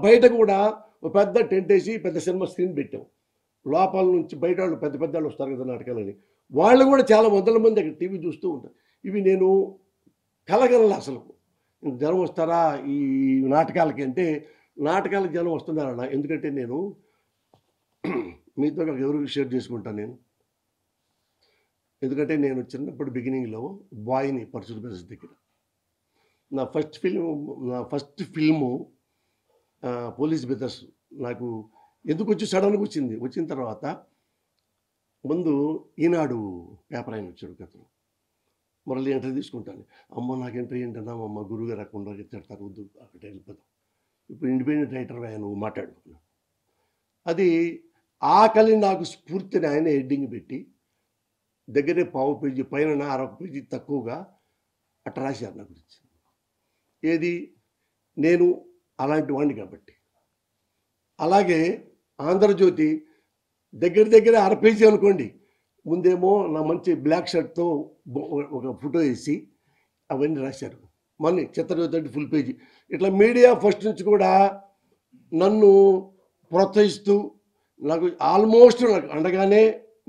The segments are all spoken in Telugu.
బయట కూడా ఒక పెద్ద టెంట్ వేసి పెద్ద సినిమా స్క్రీన్ పెట్టాం. లోపల నుంచి బయట వాళ్ళు పెద్ద పెద్ద వాళ్ళు వస్తారు కదా నాటకాలని, వాళ్ళు కూడా చాలా వందల మంది అక్కడ టీవీ చూస్తూ ఉంటారు. ఇవి నేను కలగల అసలు జనం వస్తారా ఈ నాటకాలకి అంటే, నాటకాలకు జనం వస్తున్నారన్న. ఎందుకంటే నేను మీతో ఎవరికి షేర్ చేసుకుంటాను నేను. ఎందుకంటే నేను చిన్నప్పుడు బిగినింగ్లో బాయ్ని పరశుడు బ్రదర్స్ దగ్గర నా ఫస్ట్ ఫిల్ము పోలీస్ బ్రదర్స్. నాకు ఎందుకు వచ్చి సడన్గా వచ్చింది. వచ్చిన తర్వాత ముందు ఈనాడు పేపర్ ఆయన వచ్చాడు కథను, మళ్ళీ ఎంట్రీ తీసుకుంటాను. అమ్మ నాకు ఎంట్రీ ఏంటన్నా అమ్మ గురువుగారు రాకుండా తిడతారు, వద్దు అక్కడ వెళ్ళిపోతాం, ఇప్పుడు ఇండిపెండెంట్ రైటర్ నువ్వు మాట్లాడుకున్నాను. అది ఆకలి నాకు స్ఫూర్తిని ఆయన హెడ్డింగ్ పెట్టి దగ్గరే 1/2 పేజీ పైన 1/2 పేజీ తక్కువగా అట్లా రాశారు నా గురించి. ఏది నేను అలాంటి వాడిని కాబట్టి. అలాగే ఆంధ్రజ్యోతి దగ్గర 1/2 పేజీ అనుకోండి, ముందేమో నా మంచి బ్లాక్ షర్ట్తో ఒక ఫోటో వేసి అవన్నీ రాశారు. మళ్ళీ చిత్రజ్యోతి అంటే ఫుల్ పేజీ. ఇట్లా మీడియా ఫస్ట్ నుంచి కూడా నన్ను ప్రోత్సహిస్తూ నాకు ఆల్మోస్ట్ నాకు అండగానే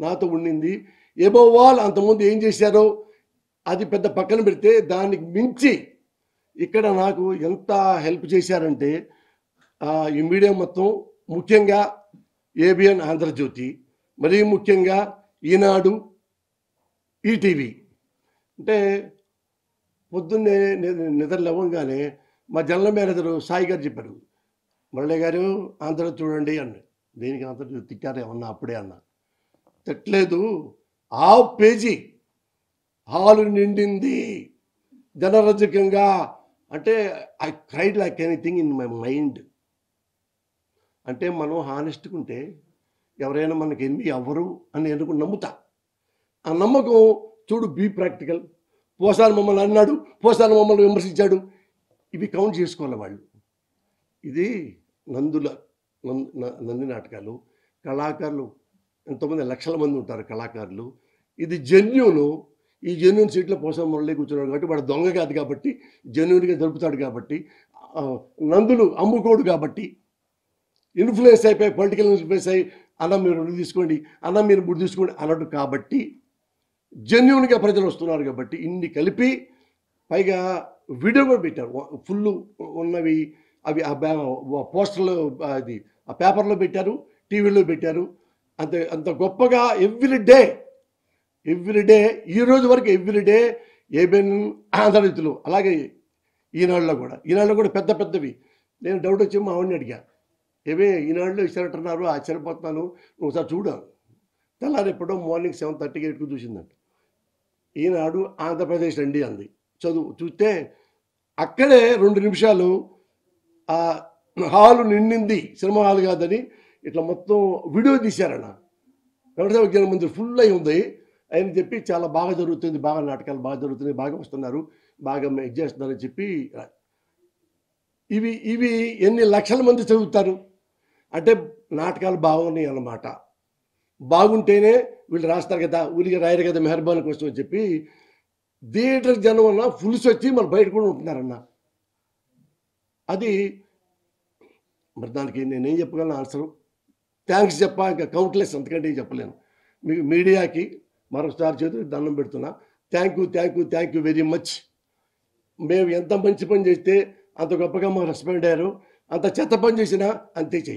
నాతో ఉండింది. ఎబోవ్ ఆల్ అంతకుముందు ఏం చేశారో అది పెద్ద పక్కన పెడితే దానికి మించి ఇక్కడ నాకు ఎంత హెల్ప్ చేశారంటే ఈ మీడియా మొత్తం, ముఖ్యంగా ఏబిఎన్ ఆంధ్రజ్యోతి, మరీ ముఖ్యంగా ఈనాడు, ఈటీవీ. అంటే పొద్దున్నే నిద్ర లేవగానే మా జనరల్ మేనేజరు సాయి గారు చెప్పారు, మురళి గారు ఆంధ్రజ్యోతి చూడండి అన్నాడు. దేనికి ఆంధ్రజ్యోతి తిట్టారు ఏమన్నా అప్పుడే అన్నా. తిట్టలేదు, 1/2 పేజీ హాలు నిండింది జనరంజకంగా. అంటే I cried like anything in my mind. అంటే మనం హానెస్ట్గా ఉంటే ఎవరైనా మనకి ఎనిమి అవ్వరు అని ఎందుకు నమ్ముతా. ఆ నమ్మకం చూడు, బీ ప్రాక్టికల్. పోసాని మమ్మల్ని అన్నాడు, పోసాని మమ్మల్ని విమర్శించాడు, ఇవి కౌంట్ చేసుకోవాలి వాళ్ళు. ఇది నంది నాటకాలు, కళాకారులు ఎంతోమంది లక్షల మంది ఉంటారు కళాకారులు. ఇది జెన్యూను. ఈ జెన్యూన్ సీట్లో పోసాని మురళి కూర్చున్నాడు కాబట్టి వాడు దొంగ కాదు కాబట్టి, జెన్యూన్గా జరుపుతాడు కాబట్టి, నందులు అమ్ముకోడు కాబట్టి, ఇన్ఫ్లుయెన్స్ అయిపోయి పొలిటికల్ ఇన్ఫ్లుయెన్స్ అయ్యి అన్న మీరు 2 తీసుకోండి, అన్న మీరు 3 తీసుకోండి అన్నట్టు కాబట్టి, జెన్యూన్గా ప్రజలు వస్తున్నారు కాబట్టి ఇన్ని కలిపి పైగా వీడియో కూడా పెట్టారు. ఫుల్ ఉన్నవి అవి పోస్టర్లో అది ఆ పేపర్లో పెట్టారు, టీవీలో పెట్టారు. అంత గొప్పగా ఎవ్రీడే ఈ రోజు వరకు ఎవ్రీడే ఏబిఎన్ ఆంధ్రజ్యోతిలో, అలాగే ఈనాడులో కూడా పెద్ద పెద్దవి. నేను డౌట్ వచ్చి మా ఆవిడని అడిగా, ఏవే ఈనాడులో ఇస్తారంటున్నారు, ఆశ్చర్యపోతున్నాను, నువ్వు ఒకసారి చూడ. తెల్లారి ఎప్పుడో మార్నింగ్ 7:30కి 8కు చూసిందంట. ఈనాడు ఆంధ్రప్రదేశ్ అండి అంది. చూస్తే అక్కడే 2 నిమిషాలు ఆ హాలు నిండింది, సినిమా హాల్ కాదని ఇట్లా మొత్తం వీడియో తీశారన్న. వెంకటేశ్వర విజ్ఞాన మందిర్ ఫుల్ అయి ఉంది అని చెప్పి, చాలా బాగా జరుగుతుంది, బాగా నాటకాలు బాగా జరుగుతున్నాయి, బాగా వస్తున్నారు, బాగా ఇది చేస్తున్నారని చెప్పి. ఇవి ఎన్ని లక్షల మంది చదువుతారు అంటే నాటకాలు బాగున్నాయి అన్నమాట. బాగుంటేనే వీళ్ళు రాస్తారు కదా, ఊరికి రాయరు కదా మెహర్బాన్ కోసం అని చెప్పి థియేటర్ జనం అన్న ఫుల్స్ వచ్చి మళ్ళీ బయట కూడా ఉంటున్నారన్న. అది మరి దానికి నేనేం చెప్పగలను ఆన్సరు? థ్యాంక్స్ చెప్పా, ఇంకా కౌంట్లెస్, అంతకంటే చెప్పలేను. మీకు మీడియాకి మరొకసారి చేతులు దండం పెడుతున్నా. Thank you very much. మేము ఎంత మంచి పని చేస్తే అంత గొప్పగా మాకు రెస్పాండ్ అయ్యారు, అంత చెత్త పని చేసినా అంతే చేయాలి.